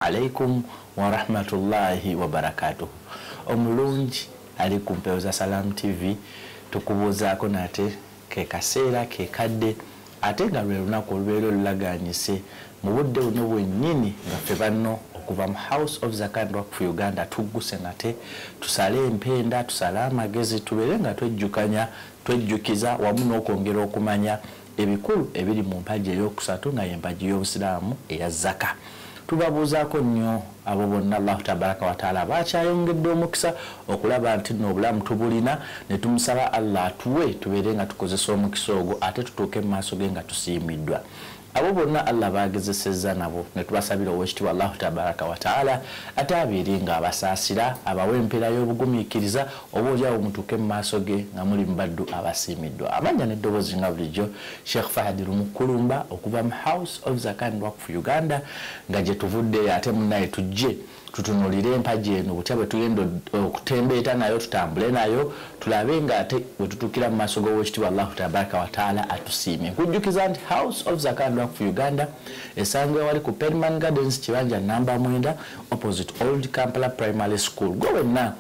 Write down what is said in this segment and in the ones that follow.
alaikum wa rahmatullahi wa barakatuh. Obulungi ali ku mpewo za Salam TV tukubuuzaako nate ke kaseera ke kadde ate nga lwe lunaku olubeera olulaganyise mu budde buno bwennyini nga ffe banno okuva mu House of Zakah and Work for Uganda tugguse nate tusale empenda tusale amagezi tubeere nga twejjukiza wamu n'okwongera okumanya ebikulu ebiri mu mpagi ey'okusatu nga y'empagi y'obusiraamu eya Zakah. Tubabuuzaako nnyo abo bonna Allah tabaraka wa taala bakyayongedde omukisa okulaba nti n'obulamu tubulina ne tumusaba Allah atuwe tubeere nga tukozesa omukisa ogwo ate tutuuke mu maaso ge nga tusiimiddwa. Abo bonna Allah bagezesezza nabo ne tubasabira owekitiibwa Allah tabaraka wa taala ate abeere nga abasaasira abawa empeera y'obugumiikiriza oboolyawo mutuuke mu maaso ge nga muli mu baddu abasiimiddwa. Amanya n'eddoboozi nga bulijjo Sheikh Fahad Rumukulumba okuva mu House of Zakah and Work for Uganda nga gye tuvuddeyo ate munnaye tujje tutunulire empagi eno butya bwe tugenda okutembeeta nayo tutambule nayo tulabe nga ate bwe tutuukira mu maaso g'owekitiibwa Allah tabaraka wa taala atusiime. Nkujjukiza nti House of Zakah and Work for Uganda esangibwa wali ku Perman Gardens kibanja namba 9 opposite Old Kampala Primary School. Gwe wenna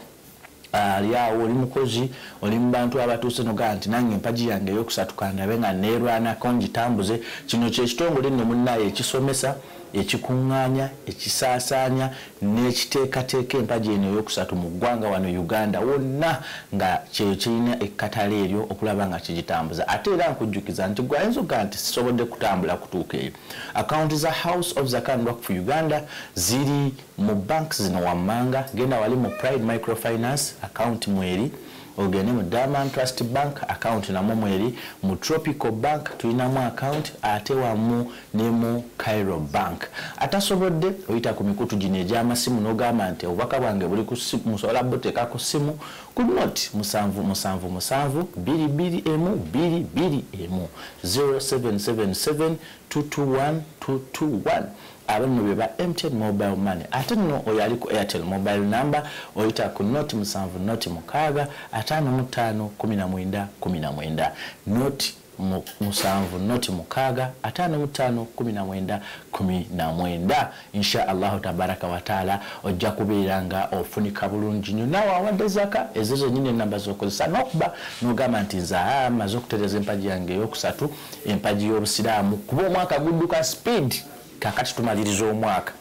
aliawo oli mukozi oli mu bantu abatuuse nogaa nti nange empagi yange ey'okusatu kandabe nga neerwanako ngitambuze. Kino kyekitongole nno munnaye ekisomesa ekikuŋŋaanya ekisaasaanya n'ekiteekateeka empagi eno ey'okusatu mu ggwanga wano Uganda wonna nga kyeyo kirina ekkatale eryo okulaba nga kigitambuza. Ate era nkujjukiza nti gwe ayinza okugaa nti sisobodde kutambula kutuuka eyo. Akaunti za House of Zakah and Work for Uganda ziri mu banks zino wammanga. Genda wali mu Pride Microfinance account mweri, ogende mu Diamond Trust Bank account namwo mweri, mu Tropical Bank tulinamu account ate wamu ne mu Cairo Bank. Atasobodde oyita ku mikutu gino egy'amasimu n'ogamba nti obubaka bwange buli ku simu musobola buteeka ku simu ku noti 777221221 0777221221 abano be ba MTN mobile money. Ate nno oyo ali ku Airtel mobile number oyita ku noti 7 noti 6 551919 noti 7 noti 6 551919. Insha Allah tabaraka wa taala ojja kubeera nga ofunika bulungi nnyo nawe awadde zaka ezo zennyini enamba z'okozesa n'okuba n'ogamba nti nze amaze okutereeza empagi yange ey'okusatu empagi y'obusiraamu kuba omwaka gudduka speed. Kakati tumaliriza omwaka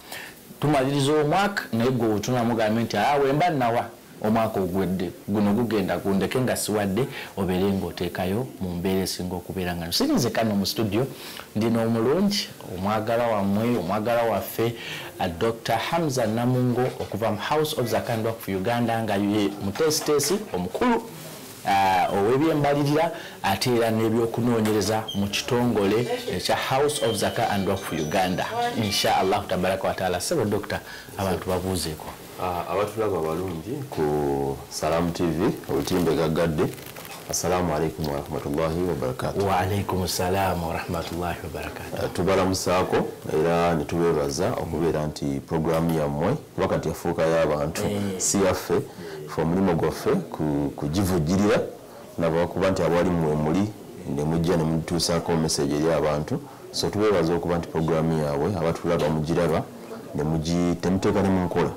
naye gwe otunamugambe nti wemba nawa omwaka ogwedde guno gugenda gundeke nga siwadde obeere ng'oteekayo mu mbeera esinga okubeera nga sirinze kano mu studio ndina omulungi omwagala wammwe omwagala waffe Dr. Hamza Namungo okuva mu House of Zakah and Work for Uganda nga ye mutesitesi omukulu ow'ebyembalirira ate era n'ebyokunoonyereza mu kitongole ekya House of Zakah and Work for Uganda. Insha Allah tabaraka wa taala. Sebo Dr. abantu babuuzeeko. Abatulaba balungi ku Salam TV olutimbe gaggadde. Assalamu alaikum wa rahmatullahi wa barakatuh. Wa alaikum assalam wa rahmatullahi wa barakatuh. Tubalamusaako era ne tubeebaza okubeera nti programu yammwe wakati yafuuka y'abantu si yaffe omulimu gwaffe kugivujjirira nabakuba nti abali mwe muli ne mujja ne mutuusaako message eri abantu. So tubeebaza okuba nti programu yaabwe abatulaba mugiraba ne temuteeka ne mu nkola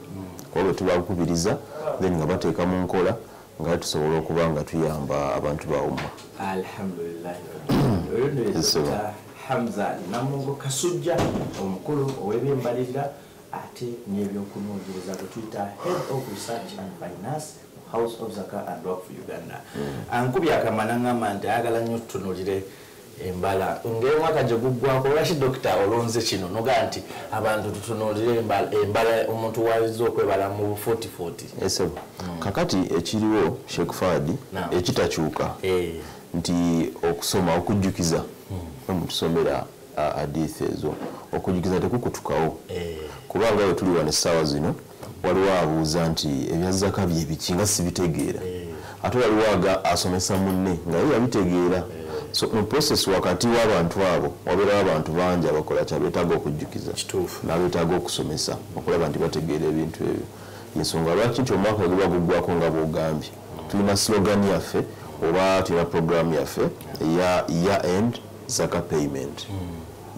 kuba bwe tubakubiriza then nga bateeka mu nkola nga tusobola okuba nga tuyamba abantu ba umma. Alhamdulillah. Hamza Namungo Kasujja omukulu ow'ebyembalirira ate n'ebyokunoonyereza bwe tuyita Head of Research and Finance House of Zakah and Work for Uganda. Ankubye akamana ngamba nti ayagala nnyo tutunulire embala ng'omwaka gye guggwako lwaki Dokita olonze kino nogaa nti abantu tutunulire embala omuntu wayinza okwebala mu 40-40. Esebo kakati ekiriwo Sheikh Fahad ekitakyuka nti okusoma okujjukiza omutusomera hadithi ezo okujjukiza tekukutukawo kubanga we tuli wano essaawa zino waliwo abuuza nti ebya Zakah bye biki nga sibitegeera ate waliwo asomesa munne nga ye yabitegeera. So mu process wakati w'abantu abo wabeerawo abantu bangi abakola kyabeetaaga okujjukiza n'abeetaaga okusomesa okulaba nti bategeera ebintu ebyo. Ensonga lwaki nti omwaka guba guggwako nga bw'ogambye tulina slogan yaffe oba tulina programu yaffe eya year end Zakah payment.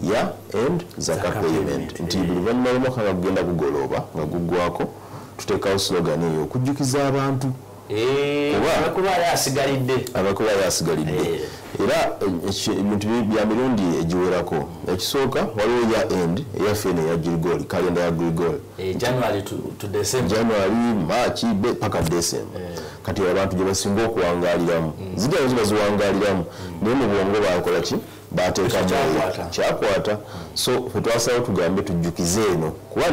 ya end Zakah payment nti luvannyuma lw'omwaka nga gugenda kugolooba nga guggwako tuteekawo slogan eyo okujjukiza abantu abakuba yasigalidde era ebintu bya mirundi egiwerako ekisooka waliwo ya end eyaffe eno eya Grigori kalenda ya Grigori January March paka December kati abantu gye basinga okuwangaaliramu ziddayo ziba ziwangaaliramu naye mu bwongo bakola ki bateekamu kyakwata so ffe twasalawo tugambe tujjukize eno kuba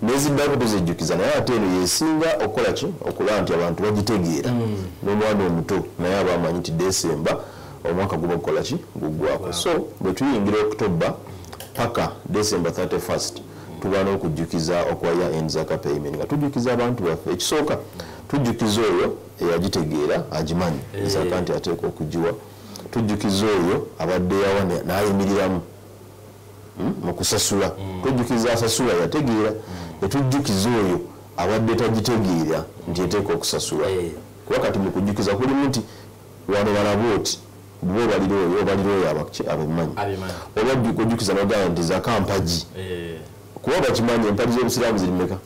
neziddako tuzijjukiza naye ate eno yesinga okukola ki okulaba nti abantu bagitegeera n'omwana omuto naye aba amanyi nti December omwaka guba gukola ki guggwako so bwe tuyingira October paka December 31st tubaana okujjukiza okuwa ya end Zakah payment nga tujjukiza abantu baffe ekisooka tujjukiza oyo eyagitegeera agimanyi Zakah nti ateekwa okugiwa tujjukiza oyo abadde yawa n'ayimiriramu mu kusasula tujjukiza asasula yategeera netujjukiza oyo abadde tagitegeera nti eteekwa okusasula kuba kati mu kujjukiza kulimu nti wano balabe oti bo balira oyo abamanyi oba kujjukiza nogamba nti Zakah mpagi kuba bakimanyi empagi z'obusiraamu ziri mmeka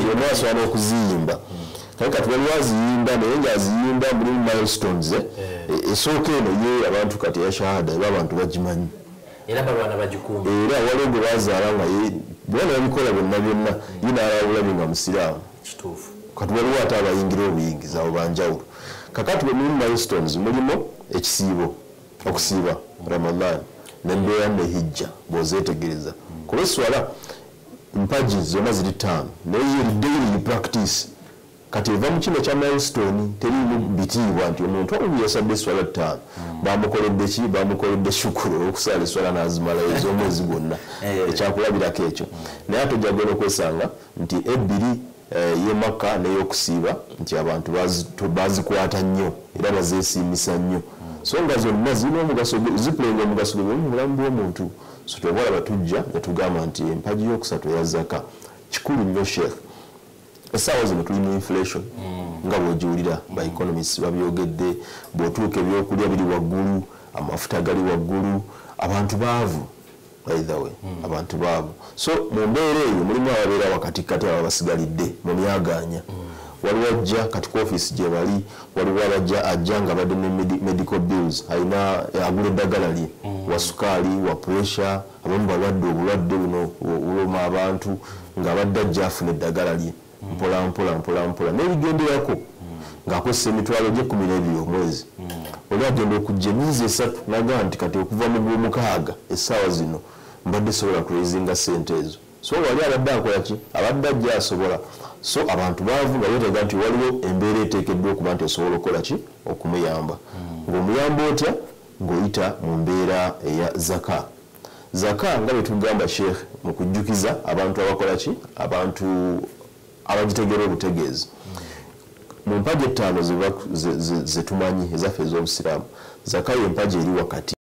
yonna asobola okuziyimba kale kati waliwo aziyimba naye ng'aziyimba mulimu milestones esooka eno ye abantu kati eya shahada eba abantu bagimanyi era balwana bagikumba era waliwo gwe bazaala nga bwana babikola byonna ye n'alawulabi nga musiraamu kituufu kati waliwo ate abayingira obuyingiza abo banjawulo kakati bwe mulimu milestones mulimu ekisiibo okusiiba Ramadan n'embeera ne hijja bw'ozeetegereza kuba eswala mpagi zonna ziri ttaano naye yeri daily practice kati eva mu kino kya milestone terimu bitiibwa nti omuntu omu yasadde eswala ttaano bamukoledde ki bamukoledde shukuru okusaala eswala n'azimala ez'omwezi gwonna ekyakulabirako ekyo naye ate ojja gwena okwesanga nti ebbiri ye Makka n'ey'okusiiba nti abantu bazikwata nnyo era bazeesiimisa nnyo so nga zonna zirina omugaso zipulenga omugaso gwe mu bulamu bw'omuntu so twobalaba tujja ne tugamba nti empagi y'okusatu eya Zakah kikulu nnyo sheekh essaawa zino tuli mu inflation nga bw'ogiwulira ba economists babyogedde bw'otuuka ebyokulya biri waggulu amafuta gali waggulu abantu baavu by the way abantu baavu so mu mbeera eyo mulimu ababeera wakati kati aba basigalidde mu myaganya waliwo ajja kati ku office gye bali waliwo ajja nga badde ne medical bills alina agula eddagala lye wa sukaali wa pressure abamu balwadde obulwadde buno buluma abantu ng'abadde ajja afuna eddagala lye mpola n'ebigenderako ng'akozesa emitwalo gye 12 omwezi oli agenda okujja emyezi 3 naga nti kati okuva mu Gwomukaaga essaawa zino mbadde sobola kuraisinga ssente ezo so wali abadde akola ki abadde ajja asobola so abantu baavu nga beetega nti waliwo embeera eteekeddwa okuba nti osobola okukola ki okumuyamba ng'omuyamba otya ng'oyita mu mbeera eya Zakah nga bwe tugamba sheekh mu kujjukiza abantu abakola ki abantu abagitegeera obutegeezi mu mpagi ettaano ze tumanyi ezaffe ez'obusiraamu Zakah y'empagi eri wakati